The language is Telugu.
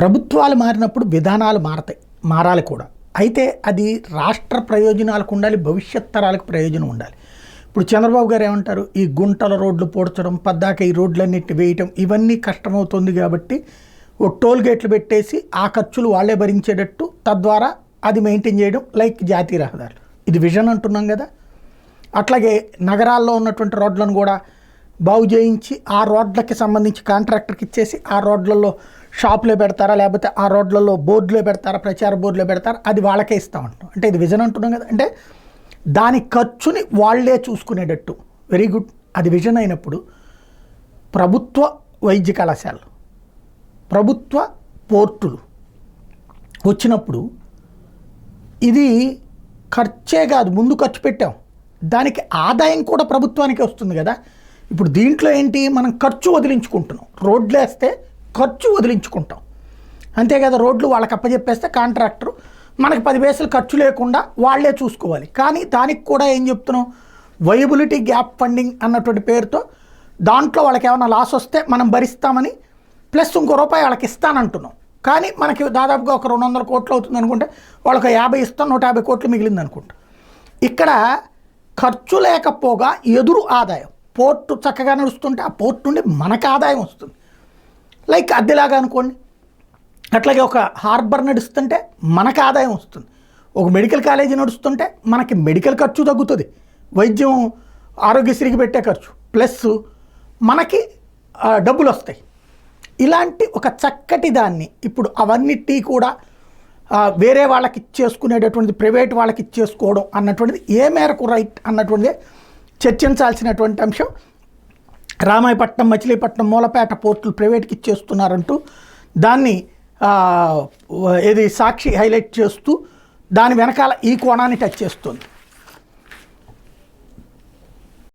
ప్రభుత్వాలు మారినప్పుడు విధానాలు మారాలి కూడా. అయితే అది రాష్ట్ర ప్రయోజనాలకు ఉండాలి, భవిష్యత్ తరాలకు ప్రయోజనం ఉండాలి. ఇప్పుడు చంద్రబాబు గారు ఏమంటారు, ఈ గుంటల రోడ్లు పోడ్చడం, పద్దాక ఈ రోడ్లన్నిటిని వేయటం ఇవన్నీ కష్టమవుతుంది కాబట్టి ఓ టోల్ గేట్లు పెట్టేసి ఆ ఖర్చులు వాళ్ళే భరించేటట్టు, తద్వారా అది మెయింటైన్ చేయడం, లైక్ జాతీయ రహదారులు. ఇది విజన్ అంటున్నాం కదా. అట్లాగే నగరాల్లో ఉన్నటువంటి రోడ్లను కూడా బాగు చేయించి ఆ రోడ్లకి సంబంధించి కాంట్రాక్టర్కి ఇచ్చేసి ఆ రోడ్లలో షాపులో పెడతారా, లేకపోతే ఆ రోడ్లలో బోర్డులో పెడతారా, ప్రచార బోర్డులో పెడతారా, అది వాళ్ళకే ఇస్తామంటాం. అంటే ఇది విజన్ అంటున్నాం కదా. అంటే దాని ఖర్చుని వాళ్లే చూసుకునేటట్టు. Very good. అది విజన్ అయినప్పుడు ప్రభుత్వ వైద్య కళాశాలలు, ప్రభుత్వ పోర్టులు వచ్చినప్పుడు ఇది ఖర్చే కాదు, ముందు ఖర్చు పెట్టాం, దానికి ఆదాయం కూడా ప్రభుత్వానికి వస్తుంది కదా. ఇప్పుడు దీంట్లో ఏంటి, మనం ఖర్చు వదిలించుకుంటున్నాం. రోడ్లు వేస్తే ఖర్చు వదిలించుకుంటాం అంతే కదా. రోడ్లు వాళ్ళకి అప్పచెప్పేస్తే కాంట్రాక్టరు మనకి 10 పైసలు ఖర్చు లేకుండా వాళ్లే చూసుకోవాలి. కానీ దానికి కూడా ఏం చెప్తున్నాం, వయబిలిటీ గ్యాప్ ఫండింగ్ అన్నటువంటి పేరుతో దాంట్లో వాళ్ళకి ఏమైనా లాస్ వస్తే మనం భరిస్తామని ప్లస్ ఇంకో రూపాయి వాళ్ళకి ఇస్తానంటున్నాం. కానీ మనకి దాదాపుగా ఒక 200 కోట్లు అవుతుంది అనుకుంటే వాళ్ళకి 50 ఇస్తాం, 150 కోట్లు మిగిలింది అనుకుంటా. ఇక్కడ ఖర్చు లేకపోగా ఎదురు ఆదాయం, పోర్టు చక్కగా నడుస్తుంటే ఆ పోర్టు నుండి మనకు ఆదాయం వస్తుంది. లైక్ అద్దెలాగా అనుకోండి. అట్లాగే ఒక హార్బర్ నడుస్తుంటే మనకు ఆదాయం వస్తుంది. ఒక మెడికల్ కాలేజీ నడుస్తుంటే మనకి మెడికల్ ఖర్చు తగ్గుతుంది, వైద్యం ఆరోగ్యశ్రీకి పెట్టే ఖర్చు ప్లస్ మనకి డబ్బులు వస్తాయి. ఇలాంటి ఒక చక్కటి దాన్ని ఇప్పుడు అవన్నిటి కూడా వేరే వాళ్ళకి ఇచ్చేసుకునేటటువంటిది, ప్రైవేట్ వాళ్ళకి ఇచ్చేసుకోవడం అన్నటువంటిది ఏ మేరకు రైట్ అన్నటువంటిది చర్చించాల్సినటువంటి అంశం. రామాయపట్నం, మచిలీపట్నం, మూలపేట పోర్టులు ప్రైవేట్కి ఇచ్చేస్తున్నారంటూ దాన్ని ఏది సాక్షి హైలైట్ చేస్తూ దాని వెనకాల ఈ కోణాన్ని టచ్ చేస్తుంది.